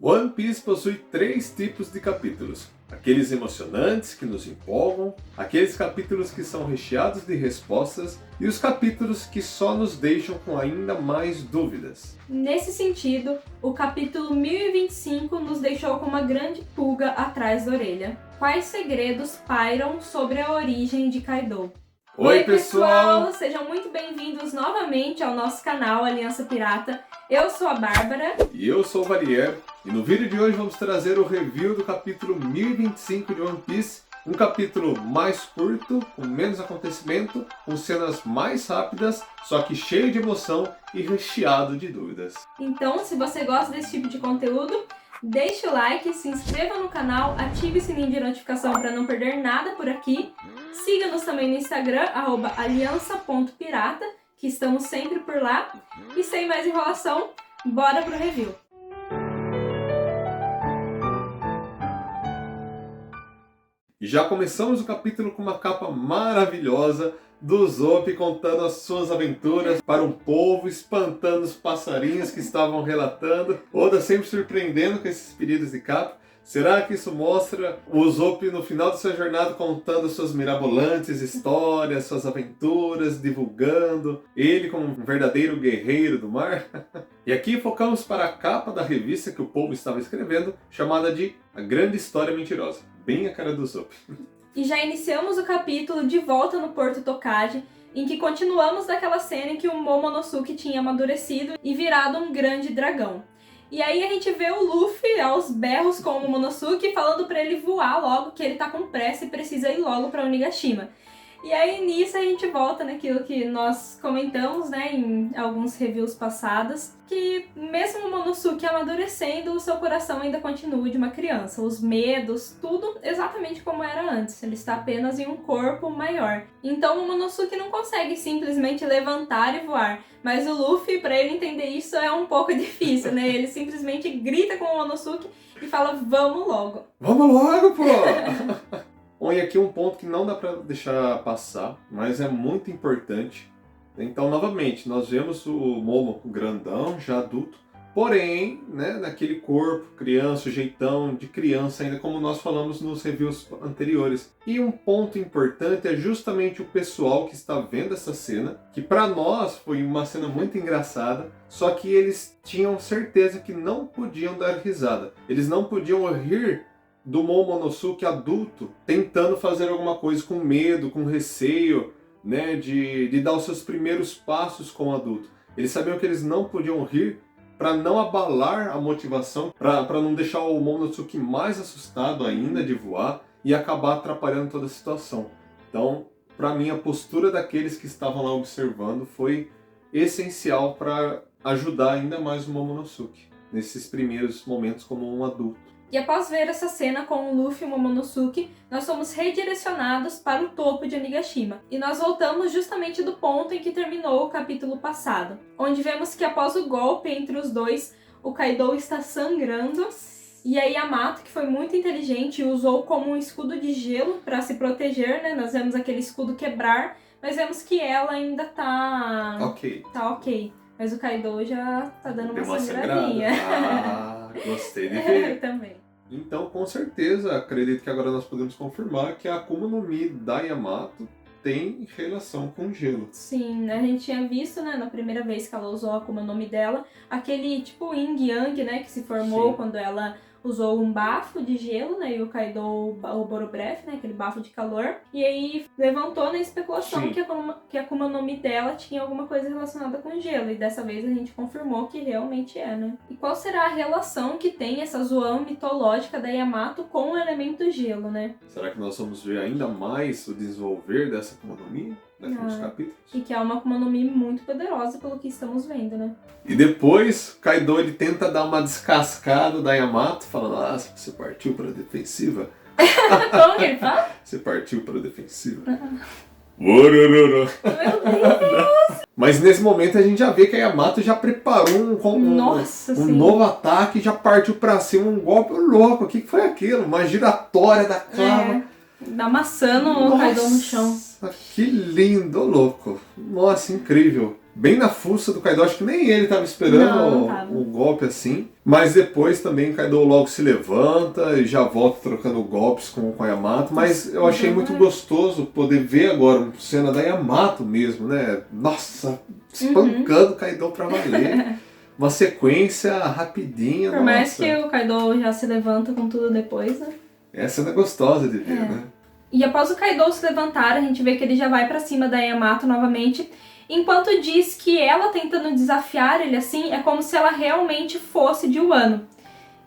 One Piece possui 3 tipos de capítulos. Aqueles emocionantes que nos empolgam, aqueles capítulos que são recheados de respostas e os capítulos que só nos deixam com ainda mais dúvidas. Nesse sentido, o capítulo 1025 nos deixou com uma grande pulga atrás da orelha. Quais segredos pairam sobre a origem de Kaido? Oi pessoal! Sejam muito bem-vindos novamente ao nosso canal Aliança Pirata. Eu sou a Bárbara. E eu sou o Valier. E no vídeo de hoje vamos trazer o review do capítulo 1025 de One Piece. Um capítulo mais curto, com menos acontecimento, com cenas mais rápidas, só que cheio de emoção e recheado de dúvidas. Então, se você gosta desse tipo de conteúdo, deixe o like, se inscreva no canal, ative o sininho de notificação para não perder nada por aqui. Siga-nos também no Instagram, @aliança.pirata, que estamos sempre por lá. E sem mais enrolação, bora pro review! E já começamos o capítulo com uma capa maravilhosa do Usopp contando as suas aventuras para um povo, espantando os passarinhos que estavam relatando. Oda sempre surpreendendo com esses pedidos de capa. Será que isso mostra o Usopp no final de sua jornada contando suas mirabolantes histórias, suas aventuras, divulgando ele como um verdadeiro guerreiro do mar? E aqui focamos para a capa da revista que o povo estava escrevendo, chamada de A Grande História Mentirosa. Bem a cara do Usopp. E já iniciamos o capítulo de volta no Porto Tokage, em que continuamos daquela cena em que o Momonosuke tinha amadurecido e virado um grande dragão. E aí a gente vê o Luffy aos berros com o Momonosuke falando pra ele voar logo, que ele tá com pressa e precisa ir logo pra Onigashima. E aí nisso a gente volta naquilo que nós comentamos, né, em alguns reviews passados, que mesmo o Momonosuke amadurecendo, o seu coração ainda continua de uma criança. Os medos, tudo exatamente como era antes. Ele está apenas em um corpo maior. Então o Momonosuke não consegue simplesmente levantar e voar. Mas o Luffy, para ele entender isso, é um pouco difícil, né? Ele simplesmente grita com o Momonosuke e fala, vamos logo. Vamos logo, pô! Bom, e aqui um ponto que não dá pra deixar passar, mas é muito importante. Então, novamente, nós vemos o Momo grandão, já adulto, porém, né, naquele corpo, criança, o jeitão de criança, ainda como nós falamos nos reviews anteriores. E um ponto importante é justamente o pessoal que está vendo essa cena, que para nós foi uma cena muito engraçada, só que eles tinham certeza que não podiam dar risada. Eles não podiam rir do Momonosuke adulto tentando fazer alguma coisa com medo, com receio, né, de dar os seus primeiros passos como adulto. Eles sabiam que eles não podiam rir para não abalar a motivação, para não deixar o Momonosuke mais assustado ainda de voar e acabar atrapalhando toda a situação. Então, para mim, a postura daqueles que estavam lá observando foi essencial para ajudar ainda mais o Momonosuke nesses primeiros momentos como um adulto. E após ver essa cena com o Luffy e o Momonosuke, nós somos redirecionados para o topo de Onigashima. E nós voltamos justamente do ponto em que terminou o capítulo passado, onde vemos que após o golpe entre os dois, o Kaido está sangrando. E a Yamato, que foi muito inteligente, usou como um escudo de gelo para se proteger, né? Nós vemos aquele escudo quebrar, mas vemos que ela ainda tá ok. Mas o Kaido já tá dando uma sangradinha. Gostei de ver. Também. Então, com certeza, acredito que agora nós podemos confirmar que a Akuma no Mi da Yamato tem relação com gelo. Sim, né? A gente tinha visto, né, na primeira vez que ela usou a Akuma no Mi dela, aquele tipo Yin Yang, né, que se formou quando ela usou um bafo de gelo, né, e o Kaido o Borobreath, né, aquele bafo de calor, e aí levantou na especulação que a Akuma no Mi dela tinha alguma coisa relacionada com gelo, e dessa vez a gente confirmou que realmente é, né. E qual será a relação que tem essa Zoan mitológica da Yamato com o elemento gelo, né? Será que nós vamos ver ainda mais o desenvolver dessa Akuma no Mi nos capítulos? E que é uma Akuma no Mi muito poderosa pelo que estamos vendo, né? E depois, Kaido ele tenta dar uma descascada da Yamato, falando, você partiu para a defensiva? Como que ele fala? Você partiu para a defensiva? Meu Deus! Mas nesse momento a gente já vê que a Yamato já preparou um novo ataque, já partiu pra cima, um golpe louco. O que foi aquilo? Uma giratória da clava. Amassando o Kaido no chão. Que lindo, louco. Nossa, incrível. bem na fuça do Kaido, acho que nem ele estava esperando Não tava. o golpe assim. Mas depois também o Kaido logo se levanta e já volta trocando golpes com a Yamato. Mas eu achei muito gostoso poder ver agora uma cena da Yamato mesmo, né? Nossa, espancando o Kaido pra valer. Uma sequência rapidinha. Por mais que o Kaido já se levanta com tudo depois, né? Essa cena é gostosa de ver, né? E após o Kaido se levantar, a gente vê que ele já vai pra cima da Yamato novamente, enquanto diz que ela tentando desafiar ele assim é como se ela realmente fosse de Wano.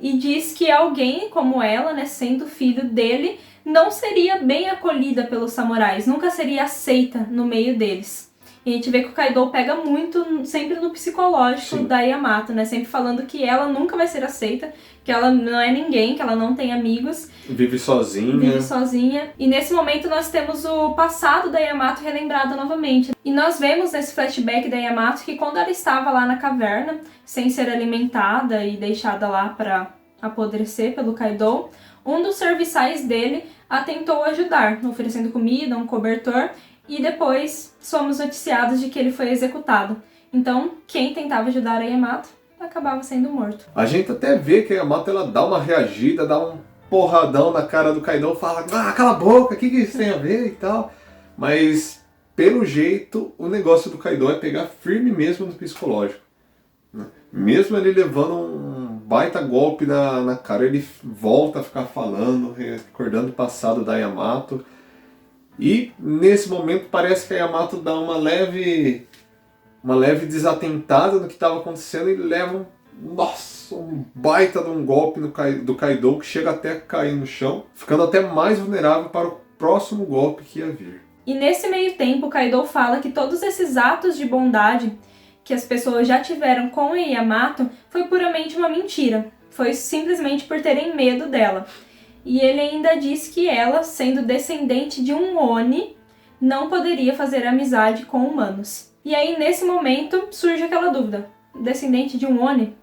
E diz que alguém como ela, né, sendo filho dele, não seria bem acolhida pelos samurais, nunca seria aceita no meio deles. E a gente vê que o Kaido pega muito sempre no psicológico da Yamato, né? Sempre falando que ela nunca vai ser aceita, que ela não é ninguém, que ela não tem amigos. Vive sozinha. Vive sozinha. E nesse momento nós temos o passado da Yamato relembrado novamente. E nós vemos nesse flashback da Yamato que quando ela estava lá na caverna, sem ser alimentada e deixada lá para apodrecer pelo Kaido, um dos serviçais dele a tentou ajudar, oferecendo comida, um cobertor, e depois somos noticiados de que ele foi executado. Então, quem tentava ajudar a Yamato acabava sendo morto. A gente até vê que a Yamato ela dá uma reagida, dá um porradão na cara do Kaido, fala, cala a boca, o que isso tem a ver e tal. Mas, pelo jeito, o negócio do Kaido é pegar firme mesmo no psicológico. Mesmo ele levando um baita golpe na cara, ele volta a ficar falando, recordando o passado da Yamato. E nesse momento parece que a Yamato dá uma leve desatentada no que estava acontecendo e leva um baita de um golpe do Kaido que chega até a cair no chão, ficando até mais vulnerável para o próximo golpe que ia vir. E nesse meio tempo, o Kaido fala que todos esses atos de bondade que as pessoas já tiveram com a Yamato foi puramente uma mentira. Foi simplesmente por terem medo dela. E ele ainda diz que ela, sendo descendente de um Oni, não poderia fazer amizade com humanos. E aí, nesse momento, surge aquela dúvida. Descendente de um Oni?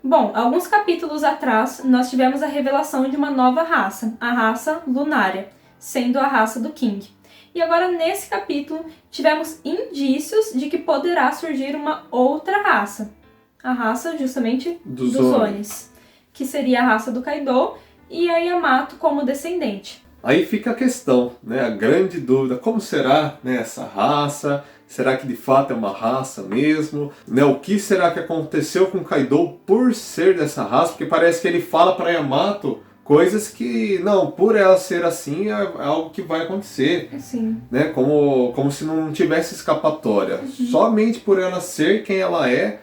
Bom, alguns capítulos atrás, nós tivemos a revelação de uma nova raça, a raça Lunária, sendo a raça do King. E agora, nesse capítulo, tivemos indícios de que poderá surgir uma outra raça. A raça, justamente, dos Onis, que seria a raça do Kaido, e a Yamato como descendente. Aí fica a questão, né? A grande dúvida, como será, né, essa raça? Será que de fato é uma raça mesmo? Né? O que será que aconteceu com Kaido por ser dessa raça? Porque parece que ele fala para Yamato coisas que, não, por ela ser assim é algo que vai acontecer. Sim. Né? Como se não tivesse escapatória. Somente por ela ser quem ela é,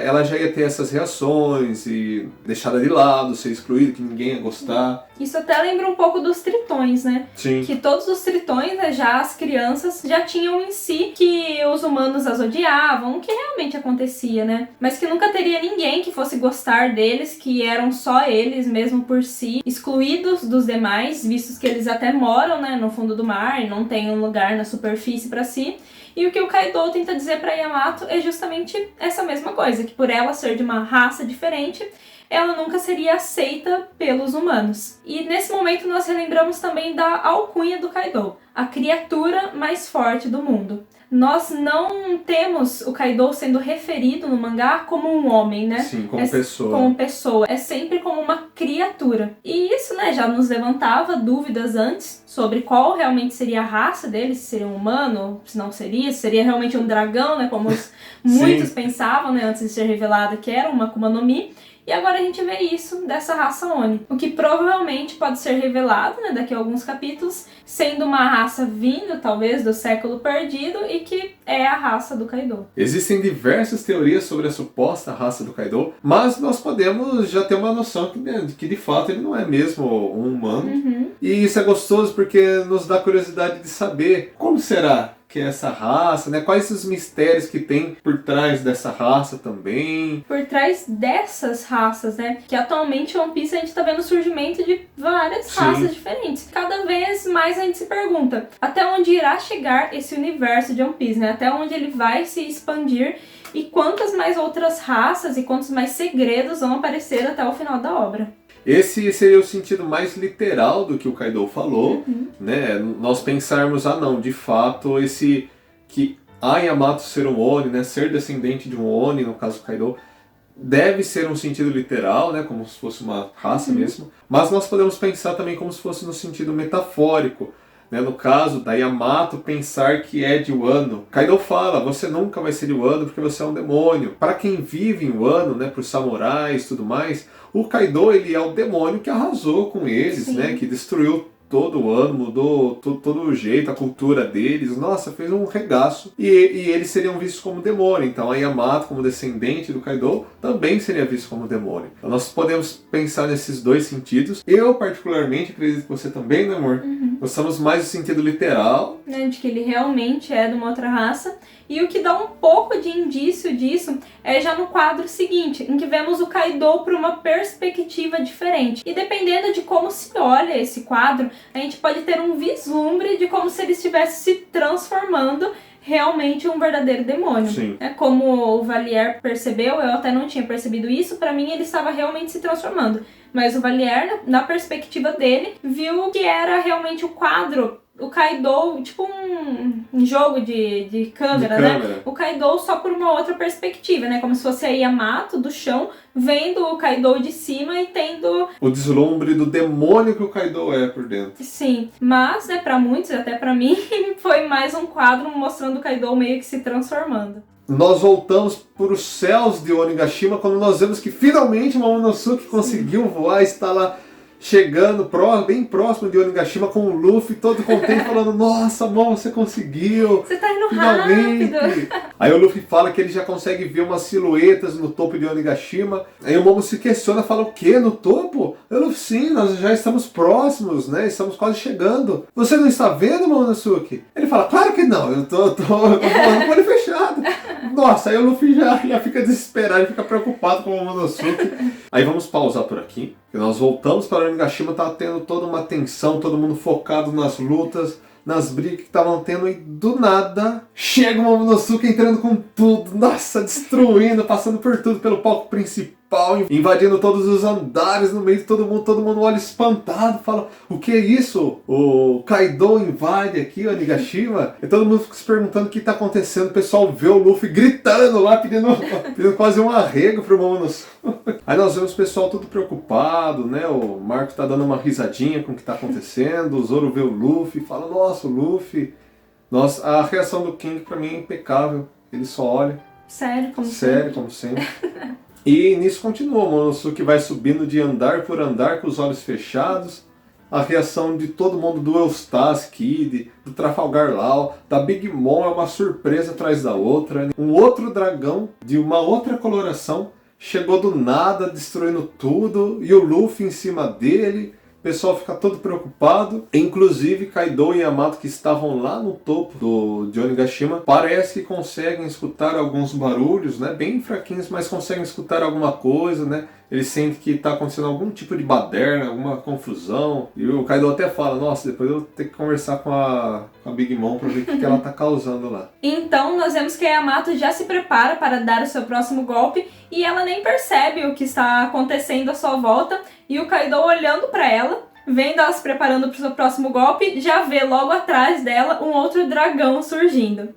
ela já ia ter essas reações e deixada de lado, ser excluída, que ninguém ia gostar. Isso até lembra um pouco dos tritões, né? Sim. Que todos os tritões, né, já as crianças, já tinham em si que os humanos as odiavam, o que realmente acontecia, né? Mas que nunca teria ninguém que fosse gostar deles, que eram só eles mesmo por si, excluídos dos demais, vistos que eles até moram, né, no fundo do mar e não tem um lugar na superfície para si. E o que o Kaido tenta dizer para Yamato é justamente essa mesma coisa, que por ela ser de uma raça diferente, ela nunca seria aceita pelos humanos. E nesse momento nós relembramos também da alcunha do Kaido, a criatura mais forte do mundo. Nós não temos o Kaido sendo referido no mangá como um homem, né? Sim, como pessoa. Como pessoa. É sempre como uma criatura. E isso, né, já nos levantava dúvidas antes sobre qual realmente seria a raça dele, se seria um humano, se não seria, se seria realmente um dragão, né? Como muitos pensavam, né, antes de ser revelado que era uma Akuma no Mi. E agora a gente vê isso dessa raça Oni, o que provavelmente pode ser revelado, né, daqui a alguns capítulos, sendo uma raça vindo, talvez, do século perdido e que é a raça do Kaido. Existem diversas teorias sobre a suposta raça do Kaido, mas nós podemos já ter uma noção que de fato ele não é mesmo um humano. E isso é gostoso porque nos dá curiosidade de saber como será que é essa raça, né? Quais os mistérios que tem por trás dessa raça também. Por trás dessas raças, né? Que atualmente em One Piece a gente tá vendo o surgimento de várias raças diferentes. Cada vez mais a gente se pergunta até onde irá chegar esse universo de One Piece, né? Até onde ele vai se expandir e quantas mais outras raças e quantos mais segredos vão aparecer até o final da obra. Esse seria o sentido mais literal do que o Kaido falou, né? Nós pensarmos, não, de fato, que a Yamato ser um Oni, né, ser descendente de um Oni, no caso Kaido, deve ser um sentido literal, né, como se fosse uma raça mesmo, mas nós podemos pensar também como se fosse no sentido metafórico, né, no caso da Yamato pensar que é de Wano. Kaido fala, você nunca vai ser de Wano porque você é um demônio. Para quem vive em Wano, né, para os samurais e tudo mais, o Kaido ele é o demônio que arrasou com eles, né, que destruiu todo o ano, mudou todo o jeito, a cultura deles, nossa, fez um regaço. E eles seriam vistos como demônio. Então a Yamato, como descendente do Kaido, também seria visto como demônio. Então nós podemos pensar nesses dois sentidos. Eu, particularmente, acredito que você também, né, amor? Gostamos mais do sentido literal. Né, de que ele realmente é de uma outra raça. E o que dá um pouco de indício disso é já no quadro seguinte, em que vemos o Kaido por uma perspectiva diferente. E dependendo de como se olha esse quadro, a gente pode ter um vislumbre de como se ele estivesse se transformando realmente em um verdadeiro demônio. Sim. É como o Valier percebeu, eu até não tinha percebido isso, pra mim ele estava realmente se transformando. Mas o Valier, na perspectiva dele, viu que era realmente o quadro, o Kaido, tipo um jogo de câmera, né? O Kaido só por uma outra perspectiva, né? Como se fosse a Yamato do chão, vendo o Kaido de cima e tendo o deslumbre do demônio que o Kaido é por dentro. Sim, mas, né, pra muitos, até pra mim, foi mais um quadro mostrando o Kaido meio que se transformando. Nós voltamos para os céus de Onigashima quando nós vemos que finalmente o Momonosuke conseguiu voar, está lá chegando bem próximo de Onigashima com o Luffy todo contente falando, nossa, Momo, você conseguiu! Você tá indo finalmente. Rápido! Aí o Luffy fala que ele já consegue ver umas silhuetas no topo de Onigashima. Aí o Momo se questiona, fala, o quê? No topo? Eu, Luffy, sim, nós já estamos próximos, né? Estamos quase chegando. Você não está vendo, Momonosuke? Ele fala, claro que não, eu tô falando com o olho fechado. Nossa, aí o Luffy já fica desesperado, fica preocupado com o Momonosuke. Aí vamos pausar por aqui. Nós voltamos para Onigashima, tá tendo toda uma tensão, todo mundo focado nas lutas, nas brigas que estavam tendo, e do nada chega o Momonosuke entrando com tudo, nossa, destruindo, passando por tudo, pelo palco principal, invadindo todos os andares no meio de todo mundo olha espantado, fala, o que é isso? O Kaido invade aqui o Onigashima? E todo mundo fica se perguntando o que está acontecendo, o pessoal vê o Luffy gritando lá, pedindo quase um arrego pro Momonosuke. Aí nós vemos o pessoal todo preocupado, né? O Marco tá dando uma risadinha com o que tá acontecendo, o Zoro vê o Luffy e fala, nossa, o Luffy... Nossa, a reação do King pra mim é impecável, ele só olha. Sério, como sempre. E nisso continua, o Momonosuke vai subindo de andar por andar com os olhos fechados. A reação de todo mundo, do Eustace Kid, do Trafalgar Law, da Big Mom é uma surpresa atrás da outra. Um outro dragão de uma outra coloração chegou do nada, destruindo tudo, e o Luffy em cima dele. O pessoal fica todo preocupado, inclusive Kaido e Yamato, que estavam lá no topo de Onigashima, parece que conseguem escutar alguns barulhos, né, bem fraquinhos, mas conseguem escutar alguma coisa, né? Eles sentem que está acontecendo algum tipo de baderna, alguma confusão. E o Kaido até fala, nossa, depois eu vou ter que conversar com a Big Mom para ver o que ela está causando lá. Então nós vemos que a Yamato já se prepara para dar o seu próximo golpe e ela nem percebe o que está acontecendo à sua volta. E o Kaido olhando para ela, vendo ela se preparando para o seu próximo golpe, já vê logo atrás dela um outro dragão surgindo.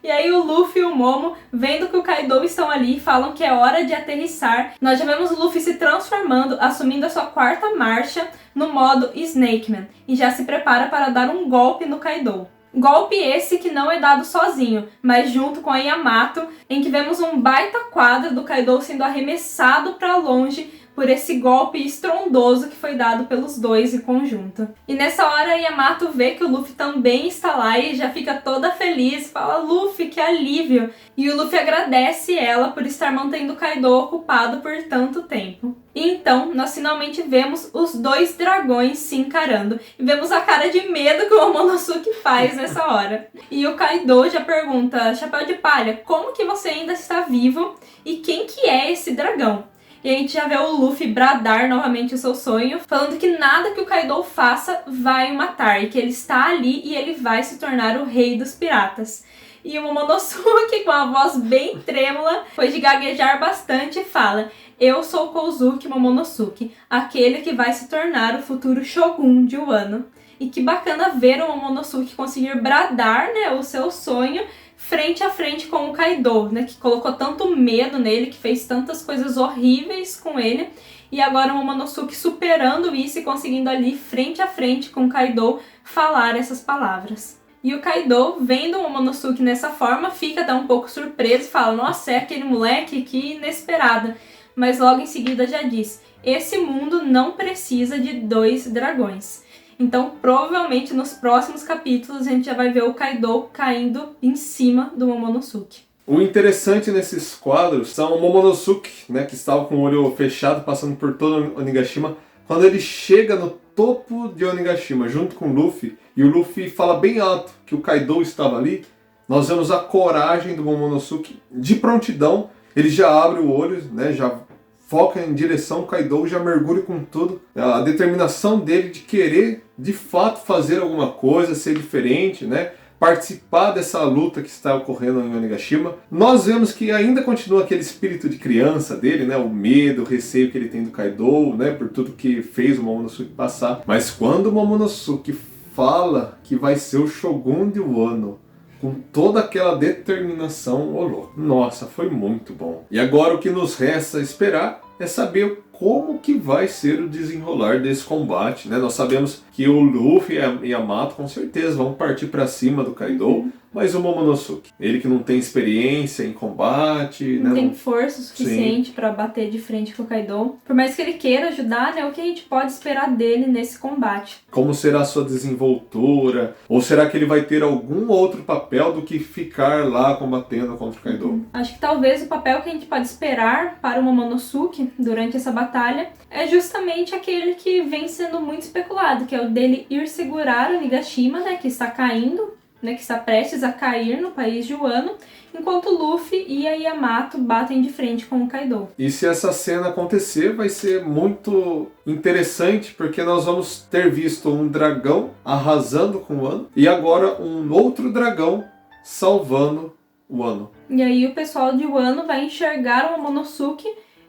E aí o Luffy e o Momo, vendo que o Kaido estão ali, falam que é hora de aterrissar. Nós já vemos o Luffy se transformando, assumindo a sua quarta marcha no modo Snakeman, e já se prepara para dar um golpe no Kaido. Golpe esse que não é dado sozinho, mas junto com a Yamato, em que vemos um baita quadro do Kaido sendo arremessado para longe por esse golpe estrondoso que foi dado pelos dois em conjunto. E nessa hora a Yamato vê que o Luffy também está lá e já fica toda feliz, fala, Luffy, que alívio! E o Luffy agradece ela por estar mantendo o Kaido ocupado por tanto tempo. E então, nós finalmente vemos os dois dragões se encarando. E vemos a cara de medo que o Momonosuke faz nessa hora. E o Kaido já pergunta, Chapéu de Palha, como que você ainda está vivo? E quem que é esse dragão? E a gente já vê o Luffy bradar novamente o seu sonho, falando que nada que o Kaido faça vai o matar, e que ele está ali e ele vai se tornar o rei dos piratas. E o Momonosuke, com a voz bem trêmula, depois de gaguejar bastante, fala, eu sou Kozuki Momonosuke, aquele que vai se tornar o futuro Shogun de Wano. E que bacana ver o Momonosuke conseguir bradar, né, o seu sonho, frente a frente com o Kaido, né, que colocou tanto medo nele, que fez tantas coisas horríveis com ele, e agora o Momonosuke superando isso e conseguindo ali, frente a frente com o Kaido, falar essas palavras. E o Kaido, vendo o Momonosuke nessa forma, fica até um pouco surpreso e fala: nossa, é aquele moleque, que inesperado. Mas logo em seguida já diz: esse mundo não precisa de 2 dragões. Então, provavelmente, nos próximos capítulos, a gente já vai ver o Kaido caindo em cima do Momonosuke. O interessante nesses quadros são o Momonosuke, né, que estava com o olho fechado, passando por todo Onigashima. Quando ele chega no topo de Onigashima, junto com o Luffy, e o Luffy fala bem alto que o Kaido estava ali, nós vemos a coragem do Momonosuke. De prontidão, ele já abre o olho, né, já foca em direção ao Kaido, já mergulha com tudo. A determinação dele de querer, de fato, fazer alguma coisa, ser diferente, né? Participar dessa luta que está ocorrendo em Onigashima. Nós vemos que ainda continua aquele espírito de criança dele, né? O medo, o receio que ele tem do Kaido, né? Por tudo que fez o Momonosuke passar. Mas quando o Momonosuke fala que vai ser o Shogun de Wano, com toda aquela determinação, nossa, foi muito bom. E agora o que nos resta esperar é saber como que vai ser o desenrolar desse combate, né? Nós sabemos que o Luffy e a Yamato com certeza vão partir para cima do Kaido, mas o Momonosuke, ele que não tem experiência em combate, não né? tem força suficiente para bater de frente com o Kaido. Por mais que ele queira ajudar, né? O que a gente pode esperar dele nesse combate? Como será a sua desenvoltura? Ou será que ele vai ter algum outro papel do que ficar lá combatendo contra o Kaido? Acho que talvez o papel que a gente pode esperar para o Momonosuke durante essa batalha é justamente aquele que vem sendo muito especulado, que é o dele ir segurar o Onigashima, né? Que está caindo, né, que está prestes a cair no país de Wano, enquanto Luffy e a Yamato batem de frente com o Kaido. E se essa cena acontecer, vai ser muito interessante, porque nós vamos ter visto um dragão arrasando com o Wano, e agora um outro dragão salvando o Wano. E aí o pessoal de Wano vai enxergar o Momonosuke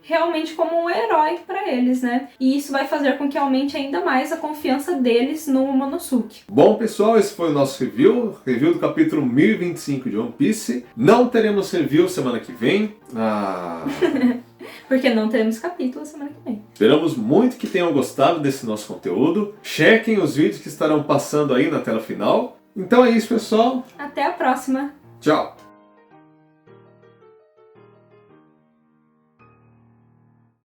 realmente como um herói para eles, né? E isso vai fazer com que aumente ainda mais a confiança deles no Momonosuke. Bom, pessoal, esse foi o nosso review do capítulo 1025 de One Piece. Não teremos review semana que vem. Porque não teremos capítulo semana que vem. Esperamos muito que tenham gostado desse nosso conteúdo. Chequem os vídeos que estarão passando aí na tela final. Então é isso, pessoal. Até a próxima. Tchau.